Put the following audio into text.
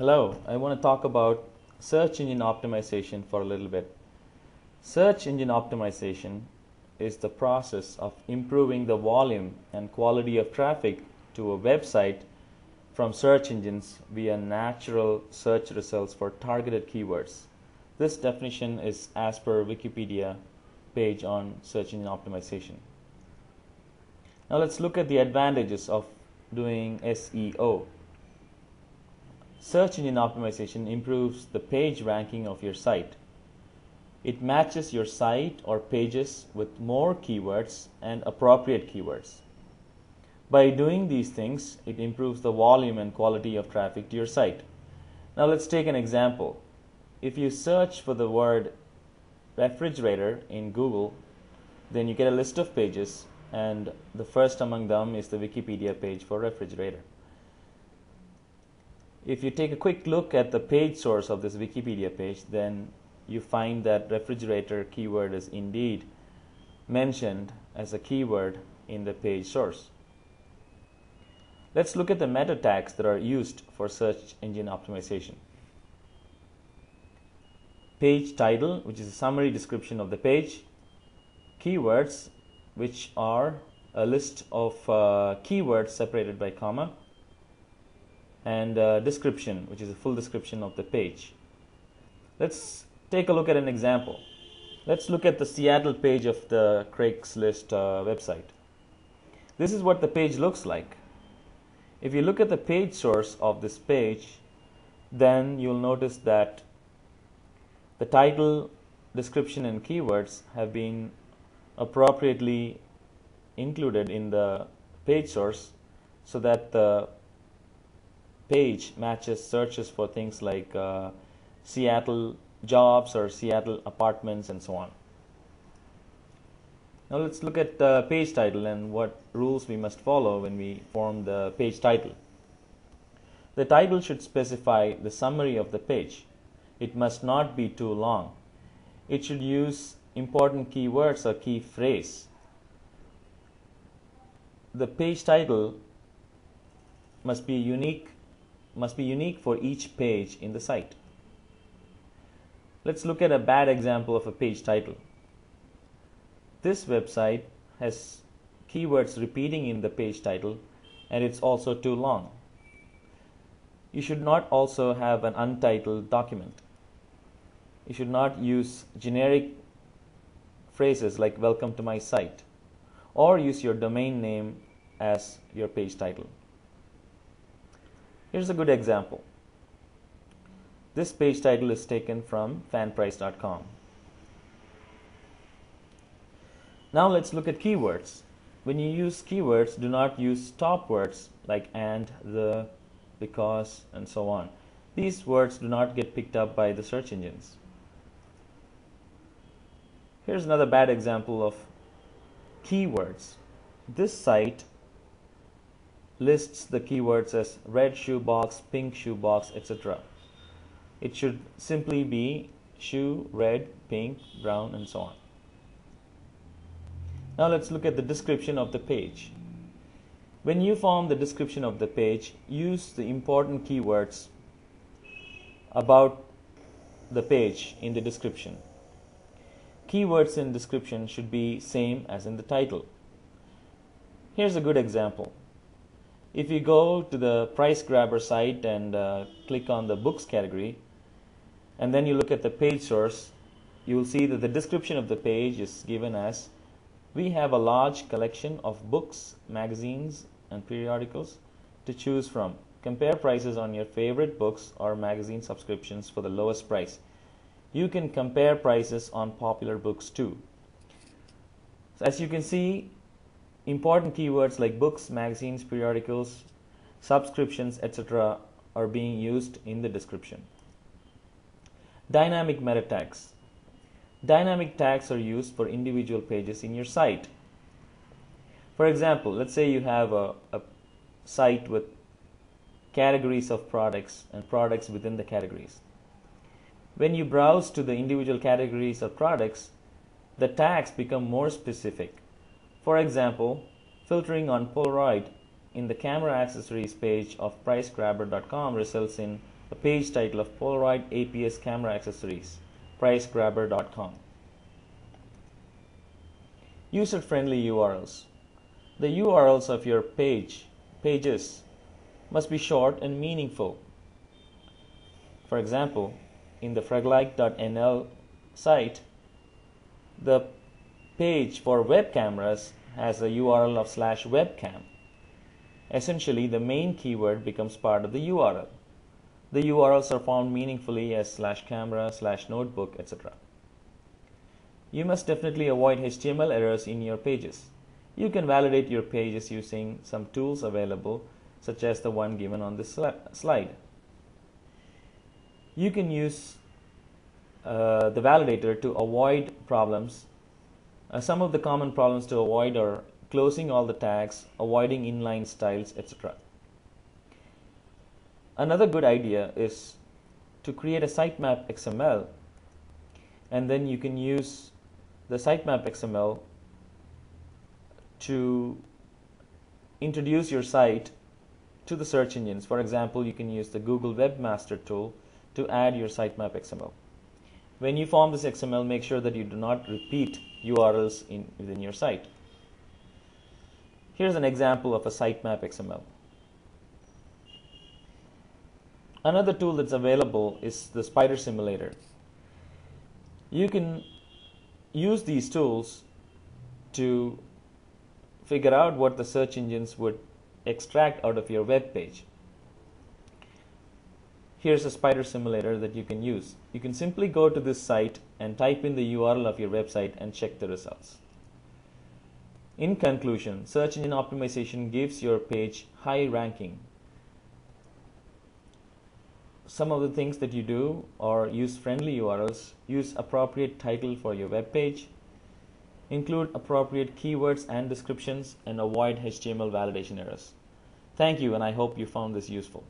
Hello, I want to talk about search engine optimization for a little bit. Search engine optimization is the process of improving the volume and quality of traffic to a website from search engines via natural search results for targeted keywords. This definition is as per Wikipedia page on search engine optimization. Now let's look at the advantages of doing SEO. Search engine optimization improves the page ranking of your site. It matches your site or pages with more keywords and appropriate keywords. By doing these things, it improves the volume and quality of traffic to your site. Now let's take an example. If you search for the word refrigerator in Google, then you get a list of pages, and the first among them is the Wikipedia page for refrigerator. If you take a quick look at the page source of this Wikipedia page, then you find that refrigerator keyword is indeed mentioned as a keyword in the page source. Let's look at the meta tags that are used for search engine optimization. Page title, which is a summary description of the page. Keywords, which are a list of keywords separated by comma. And description, which is a full description of the page. Let's take a look at an example. Let's look at the Seattle page of the Craigslist website. This is what the page looks like. If you look at the page source of this page, then you'll notice that the title, description, and keywords have been appropriately included in the page source so that the page matches searches for things like Seattle jobs or Seattle apartments and so on. Now let's look at the page title and what rules we must follow when we form the page title. The title should specify the summary of the page. It must not be too long. It should use important keywords or key phrase. The page title must be unique for each page in the site. Let's look at a bad example of a page title. This website has keywords repeating in the page title, and it's also too long. You should not also have an untitled document. You should not use generic phrases like "welcome to my site" or use your domain name as your page title. Here's a good example. This page title is taken from fanprice.com. Now let's look at keywords. When you use keywords, do not use stop words like and, the, because, and so on. These words do not get picked up by the search engines. Here's another bad example of keywords. This site lists the keywords as red shoebox, pink shoebox, etc. It should simply be shoe, red, pink, brown, and so on. Now let's look at the description of the page. When you form the description of the page, use the important keywords about the page in the description. Keywords in description should be same as in the title. Here's a good example. If you go to the Price Grabber site and click on the books category, and then you look at the page source, you will see that the description of the page is given as, "We have a large collection of books, magazines, and periodicals to choose from. Compare prices on your favorite books or magazine subscriptions for the lowest price. You can compare prices on popular books too." So as you can see, important keywords like books, magazines, periodicals, subscriptions, etc. are being used in the description. Dynamic meta tags. Dynamic tags are used for individual pages in your site. For example, let's say you have a site with categories of products and products within the categories. When you browse to the individual categories of products, the tags become more specific. For example, filtering on Polaroid in the camera accessories page of pricegrabber.com results in a page title of Polaroid APS camera accessories, pricegrabber.com. User-friendly URLs. The URLs of your pages must be short and meaningful. For example, in the fraglike.nl site, the page for web cameras has a URL of /webcam. Essentially, the main keyword becomes part of the URL. The URLs are found meaningfully as /camera, /notebook, etc. You must definitely avoid HTML errors in your pages. You can validate your pages using some tools available, such as the one given on this slide. You can use the validator to avoid problems. Some of the common problems to avoid are closing all the tags, avoiding inline styles, etc. Another good idea is to create a sitemap XML, and then you can use the sitemap XML to introduce your site to the search engines. For example, you can use the Google Webmaster tool to add your sitemap XML. When you form this XML, make sure that you do not repeat URLs within your site. Here's an example of a sitemap XML. Another tool that's available is the Spider Simulator. You can use these tools to figure out what the search engines would extract out of your web page. Here's a Spider Simulator that you can use. You can simply go to this site and type in the URL of your website and check the results. In conclusion, search engine optimization gives your page high ranking. Some of the things that you do are use friendly URLs, use appropriate title for your web page, include appropriate keywords and descriptions, and avoid HTML validation errors. Thank you, and I hope you found this useful.